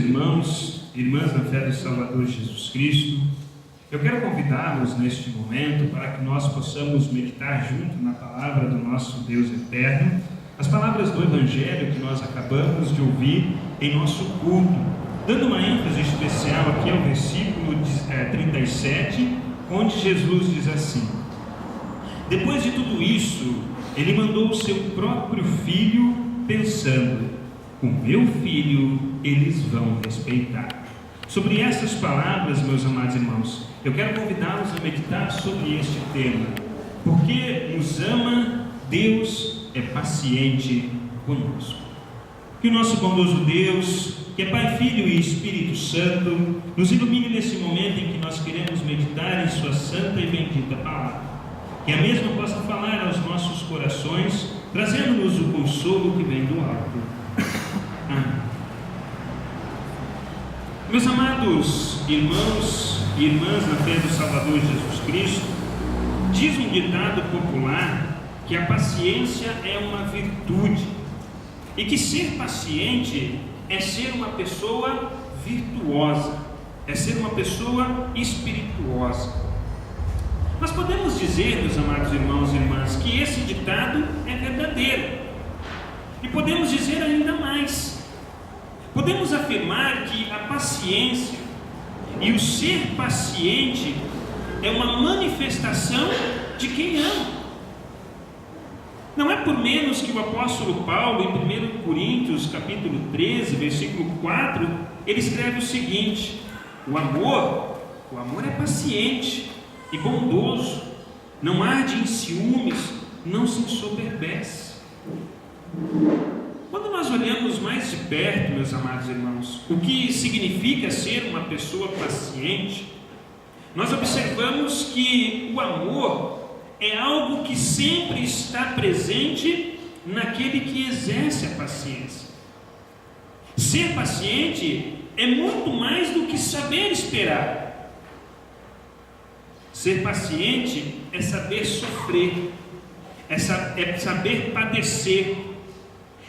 irmãos e irmãs na fé do Salvador Jesus Cristo, eu quero convidá-los neste momento para que nós possamos meditar junto na palavra do nosso Deus eterno, as palavras do Evangelho que nós acabamos de ouvir em nosso culto, dando uma ênfase especial aqui ao versículo 37, onde Jesus diz assim: depois de tudo isso, ele mandou o seu próprio filho, pensando: o meu filho eles vão respeitar. Sobre essas palavras, meus amados irmãos, eu quero convidá-los a meditar sobre este tema. Porque nos ama, Deus é paciente conosco. Que o nosso bondoso Deus, que é Pai, Filho e Espírito Santo, nos ilumine nesse momento em que nós queremos meditar em sua santa e bendita palavra. Que a mesma possa falar aos nossos corações, trazendo-nos o consolo que vem do alto. Amém. Meus amados irmãos e irmãs na fé do Salvador Jesus Cristo, diz um ditado popular que a paciência é uma virtude e que ser paciente é ser uma pessoa virtuosa, é ser uma pessoa espirituosa. Nós podemos dizer, meus amados irmãos e irmãs, que esse ditado é verdadeiro, e podemos dizer ainda mais. Podemos afirmar que a paciência e o ser paciente é uma manifestação de quem ama. Não é por menos que o apóstolo Paulo, em 1 Coríntios capítulo 13, versículo 4, ele escreve o seguinte: o amor é paciente e bondoso, não arde em ciúmes, não se ensoberbece. Quando nós olhamos mais de perto, meus amados irmãos, o que significa ser uma pessoa paciente, nós observamos que o amor é algo que sempre está presente naquele que exerce a paciência. Ser paciente é muito mais do que saber esperar. Ser paciente é saber sofrer, é saber padecer,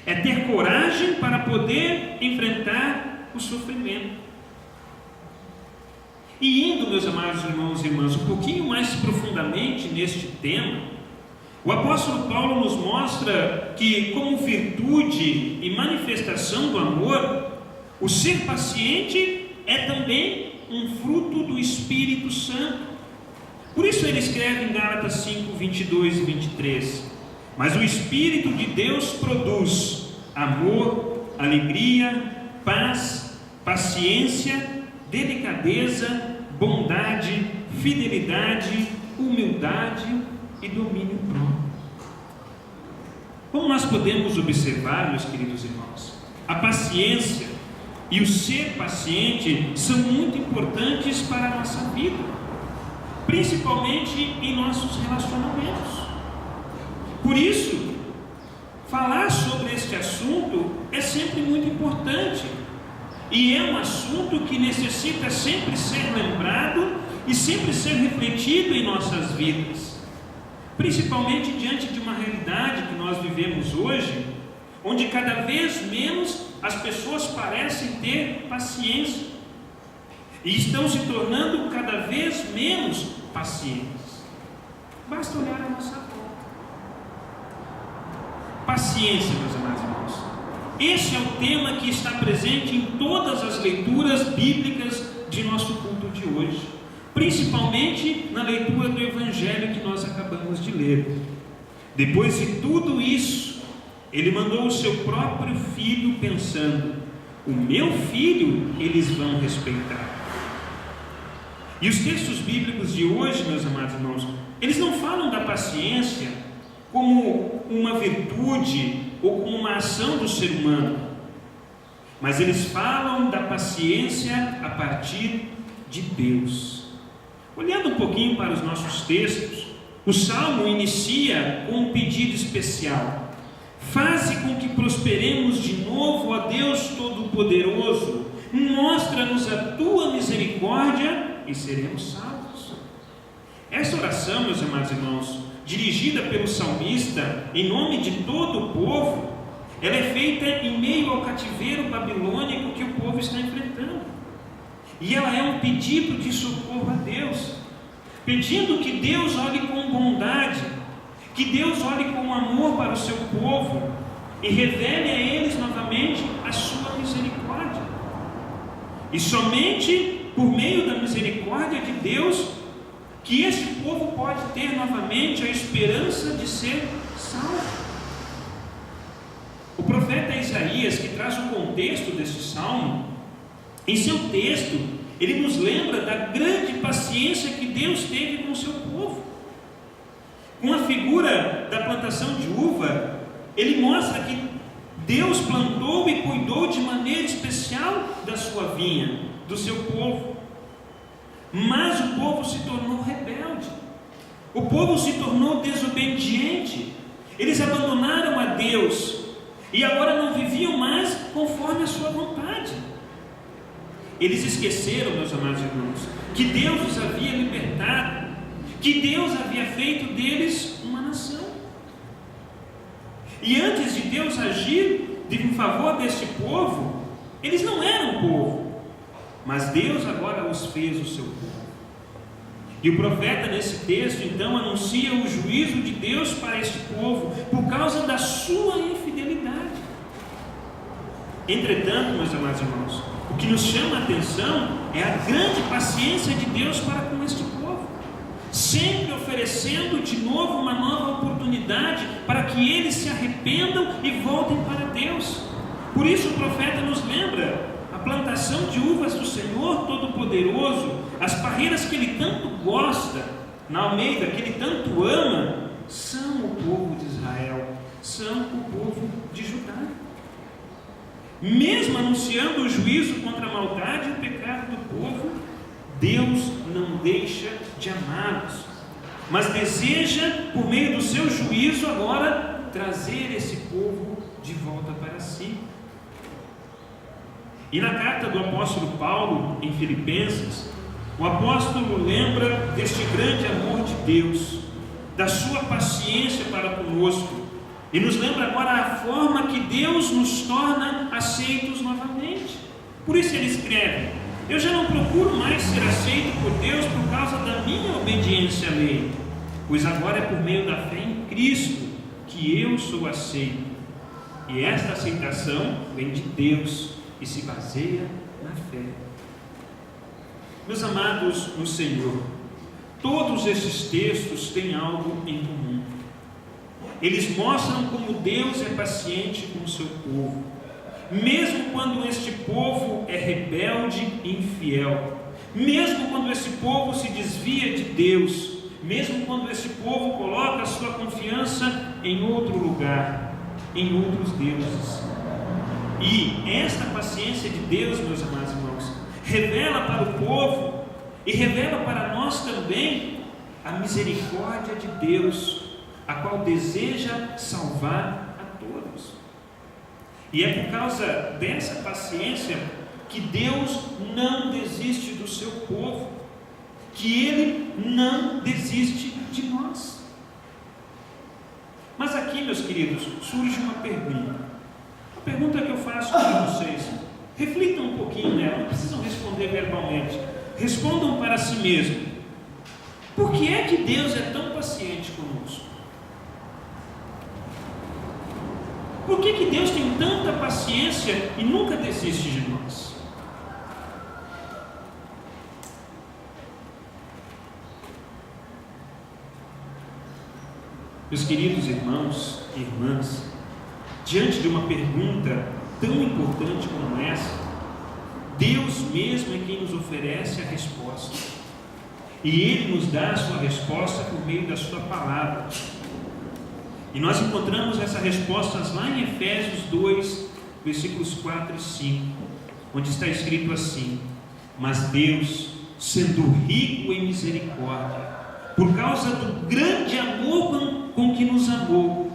é ter coragem para poder enfrentar o sofrimento. E indo, meus amados irmãos e irmãs, um pouquinho mais profundamente neste tema, o apóstolo Paulo nos mostra que, como virtude e manifestação do amor, o ser paciente é também um fruto do Espírito Santo. Por isso ele escreve em Gálatas 5, 22 e 23: mas o Espírito de Deus produz amor, alegria, paz, paciência, delicadeza, bondade, fidelidade, humildade e domínio próprio. Como nós podemos observar, meus queridos irmãos, a paciência e o ser paciente são muito importantes para a nossa vida, principalmente em nossos relacionamentos. Por isso, falar sobre este assunto é sempre muito importante, e é um assunto que necessita sempre ser lembrado e sempre ser refletido em nossas vidas, principalmente diante de uma realidade que nós vivemos hoje, onde cada vez menos as pessoas parecem ter paciência e estão se tornando cada vez menos pacientes. Basta olhar a nossa volta. Paciência, meus amados irmãos. Esse é o tema que está presente em todas as leituras bíblicas de nosso culto de hoje, principalmente na leitura do Evangelho que nós acabamos de ler. Depois de tudo isso, ele mandou o seu próprio filho, pensando: o meu filho eles vão respeitar. E os textos bíblicos de hoje, meus amados irmãos, eles não falam da paciência como uma virtude ou como uma ação do ser humano, mas eles falam da paciência a partir de Deus. Olhando um pouquinho para os nossos textos, o Salmo inicia com um pedido especial: faze com que prosperemos de novo, ó Deus Todo-Poderoso, mostra-nos a tua misericórdia e seremos salvos. Essa oração, meus amados irmãos, dirigida pelo salmista em nome de todo o povo, ela é feita em meio ao cativeiro babilônico que o povo está enfrentando. E ela é um pedido de socorro a Deus, pedindo que Deus olhe com bondade, que Deus olhe com amor para o seu povo e revele a eles novamente a sua misericórdia. E somente por meio da misericórdia de Deus que este povo pode ter novamente a esperança de ser salvo. O profeta Isaías, que traz o contexto deste salmo, em seu texto, ele nos lembra da grande paciência que Deus teve com o seu povo. Com a figura da plantação de uva, ele mostra que Deus plantou e cuidou de maneira especial da sua vinha, do seu povo. Mas o povo se tornou rebelde, o povo se tornou desobediente, eles abandonaram a Deus e agora não viviam mais conforme a sua vontade. Eles esqueceram, meus amados irmãos, que Deus os havia libertado, que Deus havia feito deles uma nação. E antes de Deus agir em favor deste povo, eles não eram povo, mas Deus agora os fez o seu povo. E o profeta nesse texto então anuncia o juízo de Deus para este povo por causa da sua infidelidade. Entretanto, meus amados irmãos, o que nos chama a atenção é a grande paciência de Deus para com este povo, sempre oferecendo de novo uma nova oportunidade para que eles se arrependam e voltem para Deus. Por isso o profeta nos lembra a plantação de uvas do Senhor Todo-Poderoso, as parreiras que Ele tanto gosta, na Almeida, que Ele tanto ama, são o povo de Israel, são o povo de Judá. Mesmo anunciando o juízo contra a maldade e o pecado do povo, Deus não deixa de amá-los, mas deseja, por meio do seu juízo, agora trazer esse povo de volta para si. E na carta do apóstolo Paulo, em Filipenses, o apóstolo lembra deste grande amor de Deus, da sua paciência para conosco, e nos lembra agora a forma que Deus nos torna aceitos novamente. Por isso ele escreve: eu já não procuro mais ser aceito por Deus por causa da minha obediência à lei, pois agora é por meio da fé em Cristo que eu sou aceito, e esta aceitação vem de Deus e se baseia na fé. Meus amados no Senhor, todos esses textos têm algo em comum. Eles mostram como Deus é paciente com o seu povo, mesmo quando este povo é rebelde e infiel, mesmo quando esse povo se desvia de Deus, mesmo quando esse povo coloca a sua confiança em outro lugar, em outros deuses. E esta paciência de Deus, meus amados irmãos, revela para o povo e revela para nós também a misericórdia de Deus, a qual deseja salvar a todos. E é por causa dessa paciência que Deus não desiste do seu povo, que Ele não desiste de nós. Mas aqui, meus queridos, surge uma pergunta. A pergunta que eu faço para vocês, reflitam um pouquinho nela, não precisam responder verbalmente, respondam para si mesmo. Por que é que Deus é tão paciente conosco? Por que Deus tem tanta paciência e nunca desiste de nós? Meus queridos irmãos e irmãs, diante de uma pergunta tão importante como essa, Deus mesmo é quem nos oferece a resposta, e Ele nos dá a sua resposta por meio da sua palavra. E nós encontramos essas respostas lá em Efésios 2, versículos 4 e 5, onde está escrito assim: mas Deus, sendo rico em misericórdia, por causa do grande amor com que nos amou,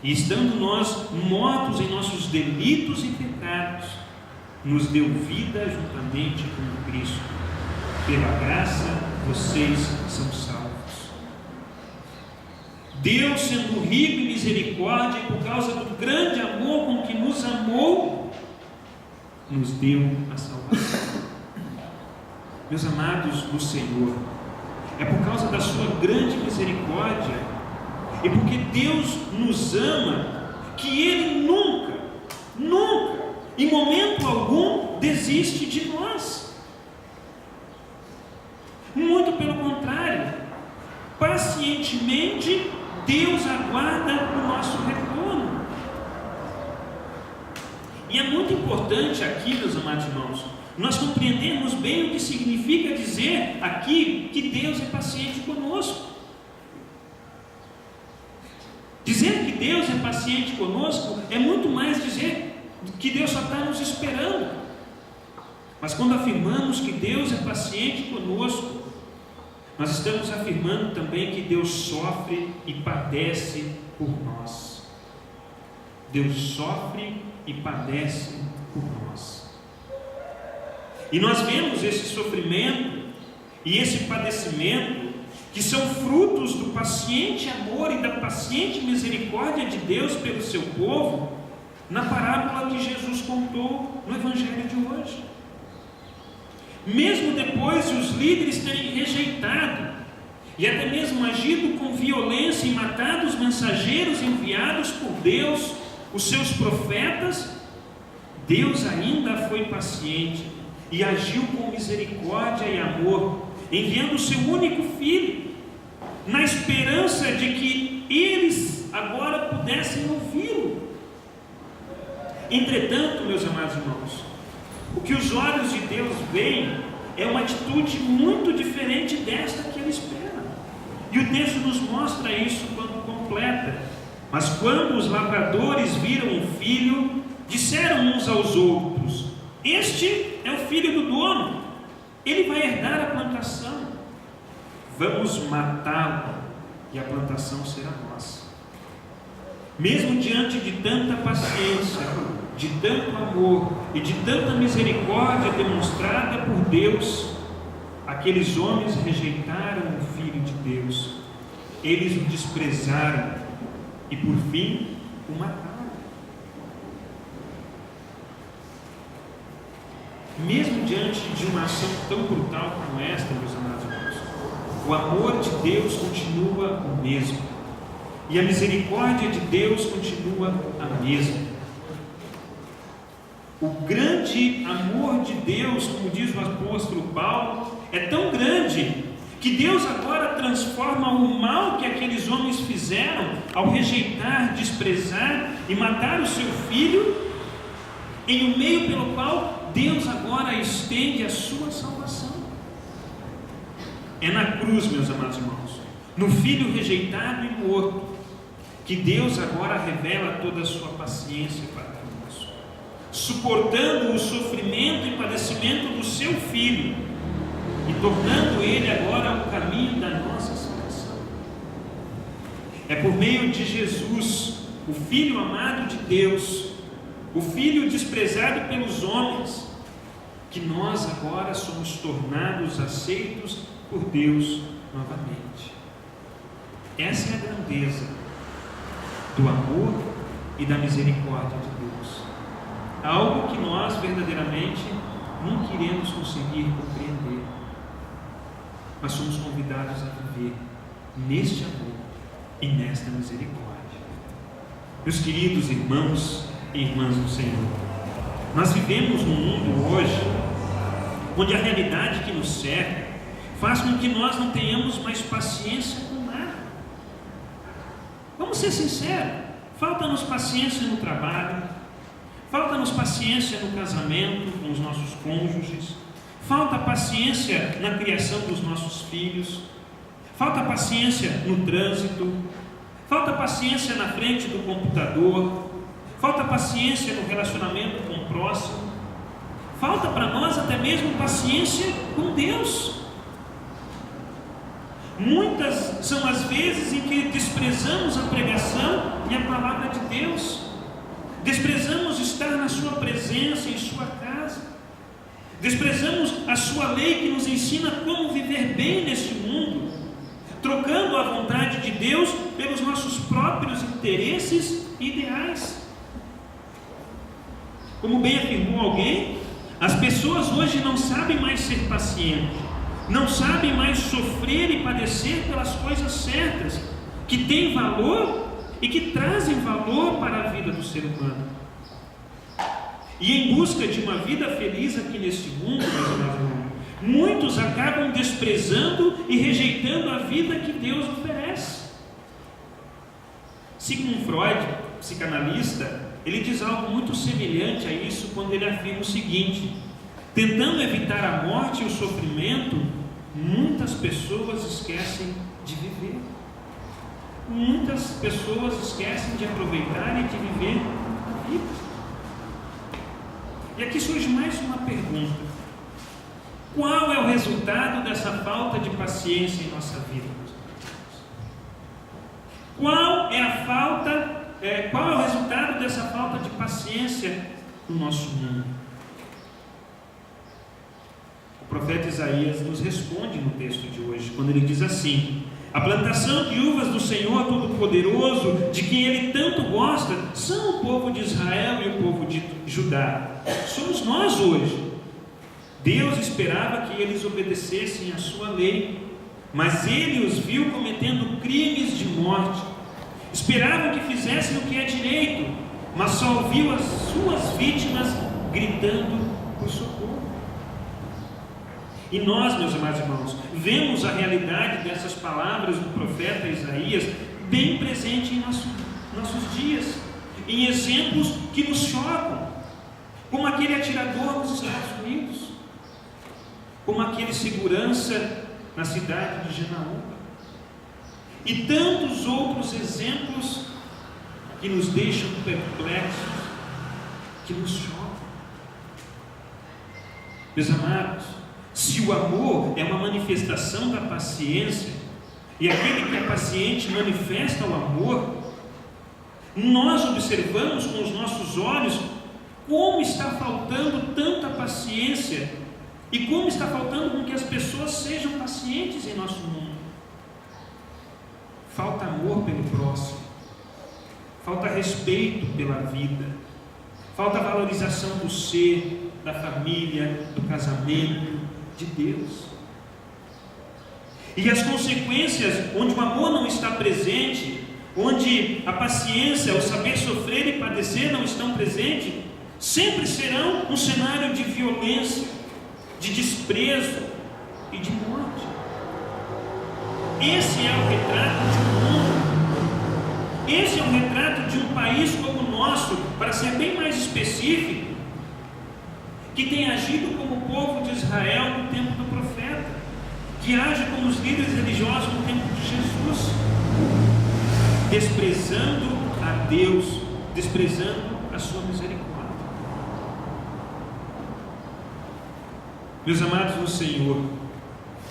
e estando nós mortos em nossos delitos e pecados, nos deu vida juntamente com Cristo. Pela graça vocês são salvos. Deus, sendo rico em misericórdia e por causa do grande amor com que nos amou, nos deu a salvação. Meus amados do Senhor, é por causa da sua grande misericórdia e porque Deus nos ama, que Ele nunca, em momento algum, desiste de nós. Muito pelo contrário, pacientemente Deus aguarda o nosso retorno. E é muito importante aqui, meus amados irmãos, nós compreendermos bem o que significa dizer aqui que Deus é paciente conosco. Dizer que Deus é paciente conosco é muito mais dizer que Deus só está nos esperando. Mas quando afirmamos que Deus é paciente conosco, nós estamos afirmando também que Deus sofre e padece por nós. Deus sofre e padece por nós. E nós vemos esse sofrimento e esse padecimento, que são frutos do paciente amor e da paciente misericórdia de Deus pelo seu povo, na parábola que Jesus contou no Evangelho de hoje. Mesmo depois de os líderes terem rejeitado e até mesmo agido com violência e matado os mensageiros enviados por Deus, os seus profetas, Deus ainda foi paciente e agiu com misericórdia e amor, enviando o seu único filho, na esperança de que eles agora pudessem ouvi-lo. Entretanto, meus amados irmãos, o que os olhos de Deus veem é uma atitude muito diferente desta que Ele espera. E o texto nos mostra isso quando completa. Mas quando os lavradores viram o filho, disseram uns aos outros: este é o filho do dono, ele vai herdar a plantação. Vamos matá-lo e a plantação será nossa. Mesmo diante de tanta paciência, de tanto amor e de tanta misericórdia demonstrada por Deus, aqueles homens rejeitaram o Filho de Deus. Eles o desprezaram e por fim o mataram. Mesmo diante de uma ação tão brutal como esta, meus amados irmãos, o amor de Deus continua o mesmo e a misericórdia de Deus continua a mesma. O grande amor de Deus, como diz o apóstolo Paulo, é tão grande que Deus agora transforma o mal que aqueles homens fizeram ao rejeitar, desprezar e matar o seu filho em um meio pelo qual Deus agora estende a sua salvação. É na cruz, meus amados irmãos, no filho rejeitado e morto, que Deus agora revela toda a sua paciência para conosco, suportando o sofrimento e padecimento do seu filho e tornando ele agora o caminho da nossa salvação. É por meio de Jesus, o Filho amado de Deus, o Filho desprezado pelos homens, que nós agora somos tornados aceitos por Deus novamente. Essa é a grandeza do amor e da misericórdia de Deus. Algo que nós verdadeiramente não queremos conseguir compreender, mas somos convidados a viver neste amor e nesta misericórdia. Meus queridos irmãos e irmãs do Senhor, nós vivemos num mundo hoje onde a realidade que nos cerca faz com que nós não tenhamos mais paciência com nada. Vamos ser sinceros, falta-nos paciência no trabalho, falta-nos paciência no casamento com os nossos cônjuges, falta paciência na criação dos nossos filhos, falta paciência no trânsito, falta paciência na frente do computador, falta paciência no relacionamento com o próximo, falta para nós até mesmo paciência com Deus. Muitas são as vezes em que desprezamos a pregação e a palavra de Deus, desprezamos estar na sua presença, em sua casa, desprezamos a sua lei que nos ensina como viver bem neste mundo, trocando a vontade de Deus pelos nossos próprios interesses e ideais. Como bem afirmou alguém, as pessoas hoje não sabem mais ser pacientes, não sabem mais sofrer e padecer pelas coisas certas, que têm valor e que trazem valor para a vida do ser humano. E em busca de uma vida feliz aqui neste mundo, meus irmãos, muitos acabam desprezando e rejeitando a vida que Deus oferece. Sigmund Freud, psicanalista, ele diz algo muito semelhante a isso quando ele afirma o seguinte: tentando evitar a morte e o sofrimento, muitas pessoas esquecem de viver. Muitas pessoas esquecem de aproveitar e de viver a vida. E aqui surge mais uma pergunta: qual é o resultado dessa falta de paciência em nossa vida? Qual é o resultado dessa falta de paciência no nosso mundo? O profeta Isaías nos responde no texto de hoje, quando ele diz assim: a plantação de uvas do Senhor Todo-Poderoso, de quem Ele tanto gosta, são o povo de Israel e o povo de Judá. Somos nós hoje. Deus esperava que eles obedecessem a sua lei, mas Ele os viu cometendo crimes de morte. Esperavam que fizessem o que é direito, mas só ouviu as suas vítimas gritando por socorro. E nós, meus amados irmãos, vemos a realidade dessas palavras do profeta Isaías bem presente em nossos dias, em exemplos que nos chocam, como aquele atirador nos Estados Unidos, como aquele segurança na cidade de Genaú, e tantos outros exemplos que nos deixam perplexos, que nos chocam. Meus amados, se o amor é uma manifestação da paciência, e aquele que é paciente manifesta o amor, nós observamos com os nossos olhos como está faltando tanta paciência e como está faltando com que as pessoas sejam pacientes em nosso mundo. Falta amor pelo próximo, falta respeito pela vida, falta valorização do ser, da família, do casamento, de Deus. E as consequências, onde o amor não está presente, onde a paciência, o saber sofrer e padecer não estão presentes, sempre serão um cenário de violência, de desprezo e de morte. Esse é o retrato de um mundo, esse é um retrato de um país como o nosso, para ser bem mais específico, que tem agido como o povo de Israel no tempo do profeta, que age como os líderes religiosos no tempo de Jesus, desprezando a Deus, desprezando a sua misericórdia. Meus amados no Senhor,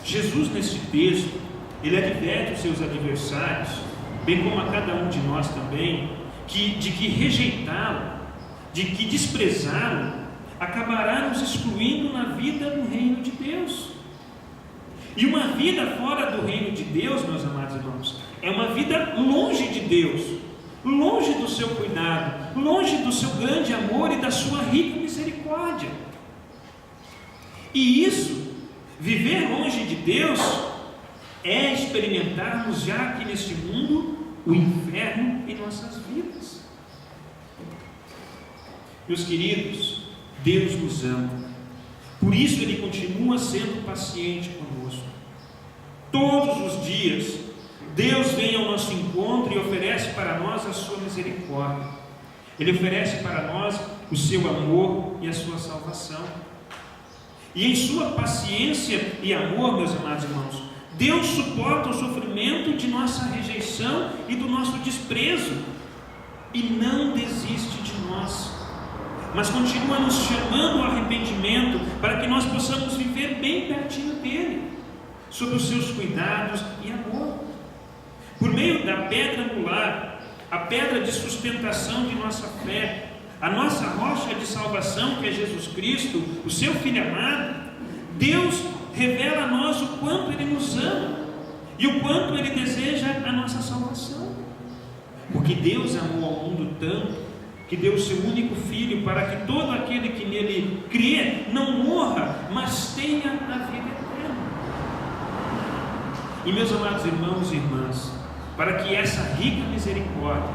Jesus nesse texto, ele adverte os seus adversários, bem como a cada um de nós também, de que rejeitá-lo, de que desprezá-lo, acabará nos excluindo na vida no reino de Deus. E uma vida fora do reino de Deus, meus amados irmãos, é uma vida longe de Deus, longe do seu cuidado, longe do seu grande amor e da sua rica misericórdia. E isso, viver longe de Deus, é experimentarmos já aqui neste mundo o inferno em nossas vidas. Meus queridos, Deus nos ama, por isso Ele continua sendo paciente conosco. Todos os dias, Deus vem ao nosso encontro e oferece para nós a sua misericórdia. Ele oferece para nós o seu amor e a sua salvação. E em sua paciência e amor, meus amados irmãos, Deus suporta o sofrimento de nossa rejeição e do nosso desprezo, e não desiste de nós, mas continua nos chamando ao arrependimento, para que nós possamos viver bem pertinho dEle, sob os seus cuidados e amor, por meio da pedra angular, a pedra de sustentação de nossa fé, a nossa rocha de salvação, que é Jesus Cristo, o seu Filho amado. Deus revela a nós o quanto Ele nos ama, e o quanto Ele deseja a nossa salvação. Porque Deus amou ao mundo tanto, que deu o seu único Filho, para que todo aquele que nele crê não morra, mas tenha a vida eterna. E meus amados irmãos e irmãs, para que essa rica misericórdia,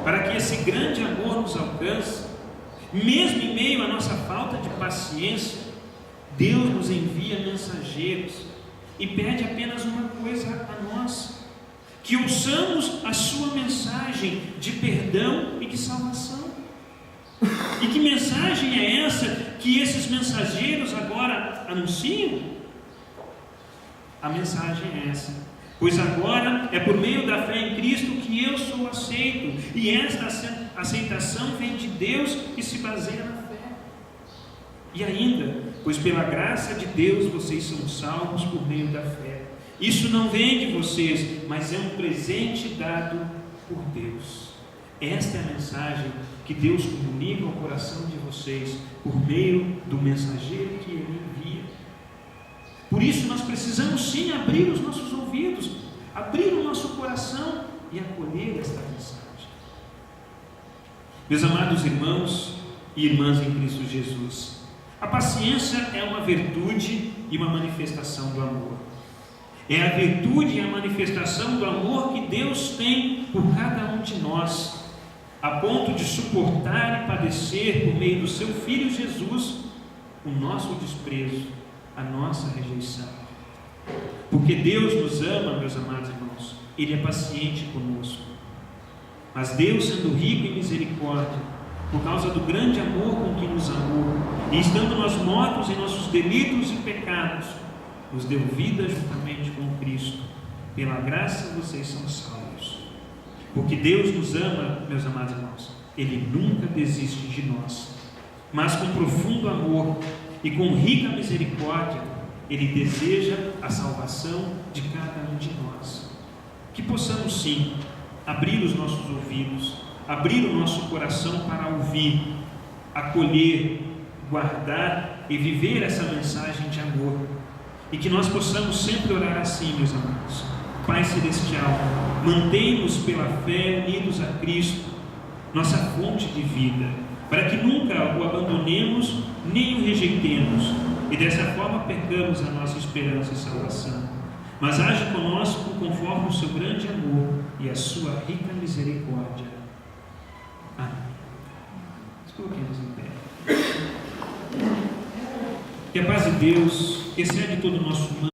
para que esse grande amor nos alcance, mesmo em meio à nossa falta de paciência, Deus nos envia mensageiros e pede apenas uma coisa a nós: que ouçamos a sua mensagem de perdão e de salvação. E que mensagem é essa que esses mensageiros agora anunciam? A mensagem é essa: pois agora é por meio da fé em Cristo que eu sou aceito, e esta aceitação vem de Deus e se baseia na fé. E ainda, pois pela graça de Deus vocês são salvos por meio da fé. Isso não vem de vocês, mas é um presente dado por Deus. Esta é a mensagem que Deus comunica ao coração de vocês por meio do mensageiro que Ele envia. Por isso nós precisamos sim abrir os nossos ouvidos, abrir o nosso coração e acolher esta mensagem. Meus amados irmãos e irmãs em Cristo Jesus, a paciência é uma virtude e uma manifestação do amor. É a virtude e a manifestação do amor que Deus tem por cada um de nós, a ponto de suportar e padecer por meio do seu Filho Jesus o nosso desprezo, a nossa rejeição. Porque Deus nos ama, meus amados irmãos, Ele é paciente conosco. Mas Deus, sendo rico em misericórdia, por causa do grande amor com que nos amou, e estando nós mortos em nossos delitos e pecados, nos deu vida juntamente com Cristo. Pela graça vocês são salvos. Porque Deus nos ama, meus amados irmãos, Ele nunca desiste de nós, mas com profundo amor e com rica misericórdia, Ele deseja a salvação de cada um de nós. Que possamos sim abrir os nossos ouvidos, abrir o nosso coração para ouvir, acolher, guardar e viver essa mensagem de amor. E que nós possamos sempre orar assim, meus amados: Pai Celestial, mantém-nos pela fé unidos a Cristo, nossa fonte de vida, para que nunca o abandonemos nem o rejeitemos, e dessa forma percamos a nossa esperança e salvação. Mas age conosco conforme o seu grande amor e a sua rica misericórdia. Amém. Coloquemos em pé. Que a paz de Deus, que excede todo o nosso